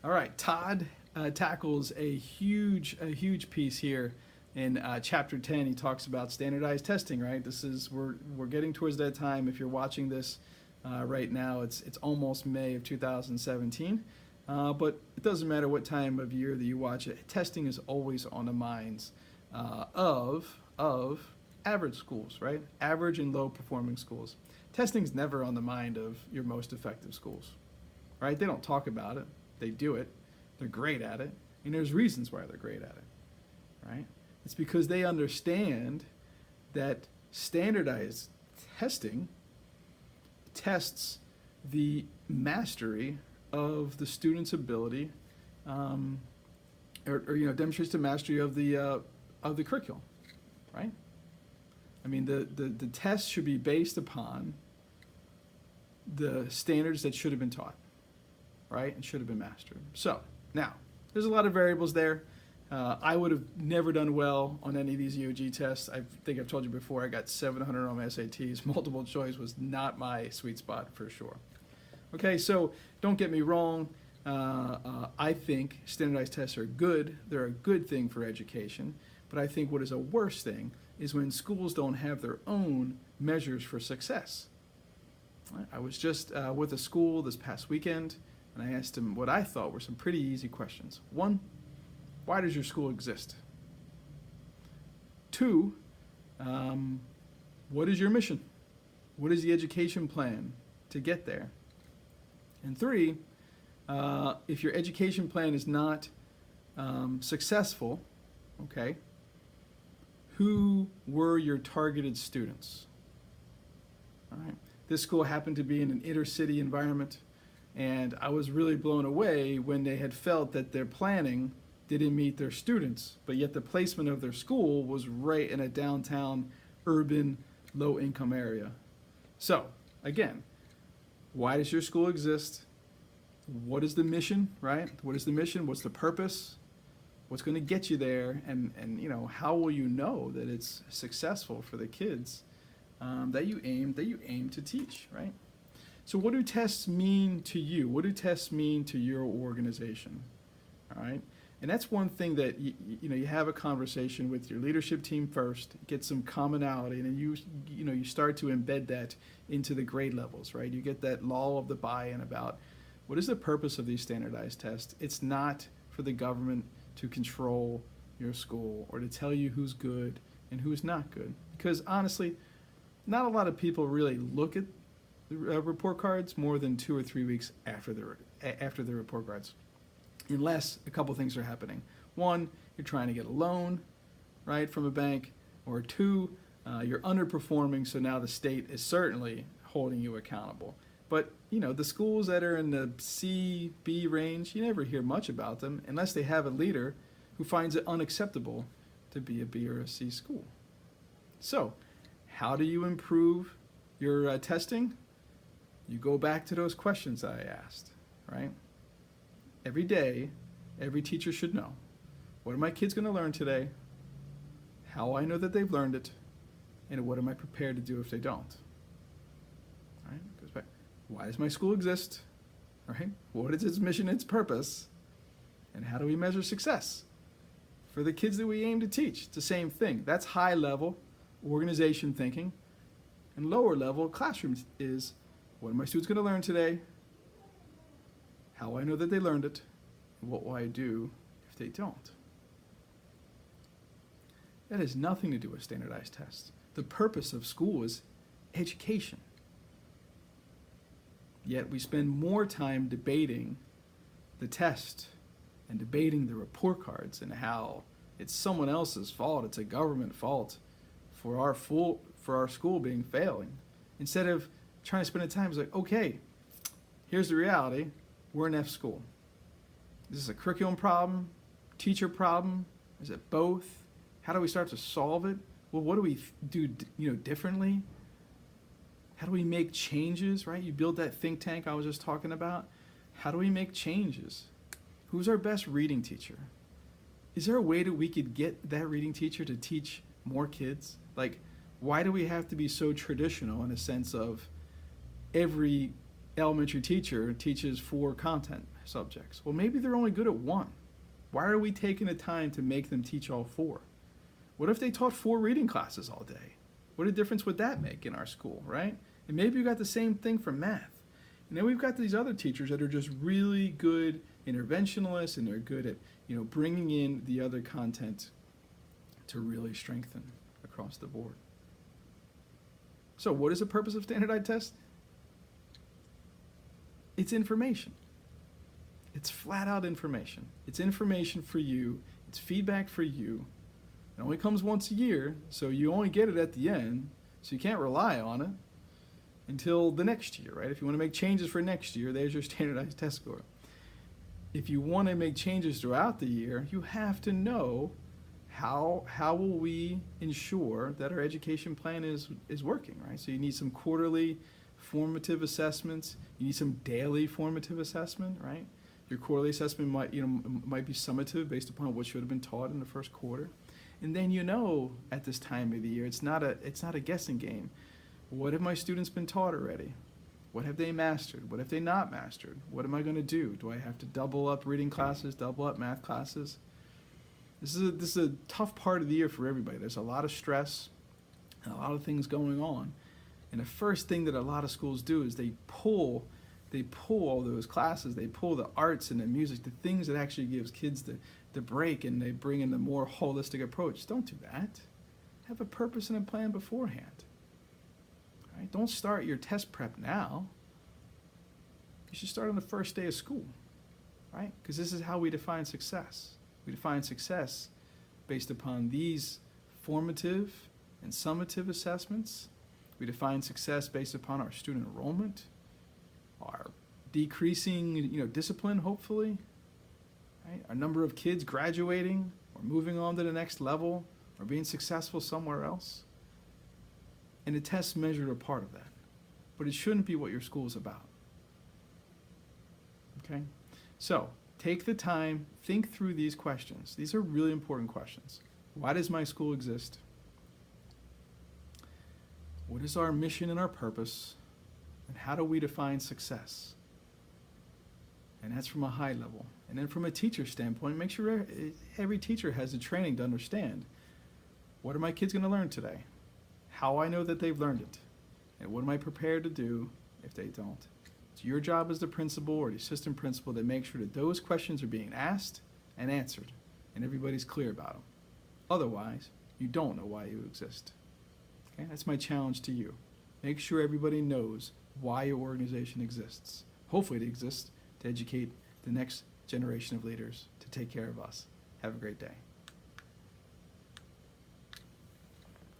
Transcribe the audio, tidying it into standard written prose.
All right, Todd tackles a huge piece here in chapter 10. He talks about standardized testing. Right, this is we're getting towards that time. If you're watching this right now, it's almost May of 2017. But it doesn't matter what time of year that you watch it. Testing is always on the minds of average schools, right? Average and low performing schools. Testing's never on the mind of your most effective schools, right? They don't talk about it. They do it. They're great at it. And there's reasons why they're great at it, right? It's because they understand that standardized testing tests the mastery of the student's ability, or demonstrates the mastery of the curriculum, right? I mean, the test should be based upon the standards that should have been taught, right, and should have been mastered. So now, there's a lot of variables there. I would have never done well on any of these EOG tests. I think I've told you before, I got 700 on my SATs. Multiple choice was not my sweet spot for sure. Okay, so don't get me wrong. I think standardized tests are good. They're a good thing for education. But I think what is a worse thing is when schools don't have their own measures for success. I was just with a school this past weekend, and I asked them what I thought were some pretty easy questions. One, why does your school exist? Two, what is your mission? What is the education plan to get there? And three, if your education plan is not successful, okay, who were your targeted students? All right. This school happened to be in an inner city environment, and I was really blown away when they had felt that their planning didn't meet their students, but yet the placement of their school was right in a downtown, urban, low-income area. So, again, why does your school exist? What is the mission, right? What is the mission? What's the purpose? What's going to get you there? And how will you know that it's successful for the kids that you aim to teach, right? So what do tests mean to you? What do tests mean to your organization? All right? And that's one thing that you have a conversation with your leadership team first, get some commonality, and then you start to embed that into the grade levels, right? You get that law of the buy-in about what is the purpose of these standardized tests. It's not for the government to control your school or to tell you who's good and who's not good, because honestly, not a lot of people really look at the report cards more than 2 or 3 weeks after the report cards, unless a couple things are happening. One, you're trying to get a loan, right, from a bank, or two, you're underperforming, so now the state is certainly holding you accountable. But the schools that are in the C, B range, you never hear much about them unless they have a leader who finds it unacceptable to be a B or a C school. So, how do you improve your testing? You go back to those questions that I asked, right? Every day, every teacher should know, what are my kids going to learn today? How I know that they've learned it? And what am I prepared to do if they don't? All right? Goes back. Why does my school exist? Right? What is its mission, its purpose? And how do we measure success for the kids that we aim to teach? It's the same thing. That's high level organization thinking. And lower level classroom is, what are my students going to learn today? How I know that they learned it? And what will I do if they don't? That has nothing to do with standardized tests. The purpose of school is education. Yet we spend more time debating the test and debating the report cards and how it's someone else's fault, it's a government fault for our school being failing, instead of trying to spend the time. It's like, okay, here's the reality. We're an F school. This is a curriculum problem, teacher problem. Is it both? How do we start to solve it? Well, what do we do differently? How do we make changes, right? You build that think tank I was just talking about. How do we make changes? Who's our best reading teacher? Is there a way that we could get that reading teacher to teach more kids? Like, why do we have to be so traditional in a sense of every elementary teacher teaches 4 content subjects. Well, maybe they're only good at 1. Why are we taking the time to make them teach all 4? What if they taught 4 reading classes all day? What a difference would that make in our school, right? And maybe you got the same thing for math. And then we've got these other teachers that are just really good interventionalists, and they're good at, bringing in the other content to really strengthen across the board. So what is the purpose of standardized tests? It's information. It's flat out information. It's information for you. It's feedback for you. It only comes once a year, so you only get it at the end, so you can't rely on it until the next year, right? If you want to make changes for next year, there's your standardized test score. If you want to make changes throughout the year, you have to know how will we ensure that our education plan is working, right? So you need some quarterly formative assessments. You need some daily formative assessment, right? Your quarterly assessment might be summative based upon what should have been taught in the first quarter. And then at this time of the year, it's not a guessing game. What have my students been taught already? What have they mastered? What have they not mastered? What am I going to do? Do I have to double up reading classes, double up math classes? This is a tough part of the year for everybody. There's a lot of stress and a lot of things going on. And the first thing that a lot of schools do is they pull all those classes, they pull the arts and the music, the things that actually gives kids the break, and they bring in the more holistic approach. Don't do that. Have a purpose and a plan beforehand. Right? Don't start your test prep now. You should start on the first day of school, right? Because this is how we define success. We define success based upon these formative and summative assessments. We define success based upon our student enrollment, our decreasing, discipline, hopefully, right? Our number of kids graduating or moving on to the next level or being successful somewhere else. And the tests measured are part of that. But it shouldn't be what your school is about. Okay? So, take the time, think through these questions. These are really important questions. Why does my school exist? What is our mission and our purpose? And how do we define success? And that's from a high level. And then from a teacher standpoint, make sure every teacher has the training to understand, what are my kids going to learn today? How I know that they've learned it? And what am I prepared to do if they don't? It's your job as the principal or the assistant principal to make sure that those questions are being asked and answered, and everybody's clear about them. Otherwise, you don't know why you exist. Okay? That's my challenge to you. Make sure everybody knows why your organization exists. Hopefully it exists to educate the next generation of leaders to take care of us. Have a great day.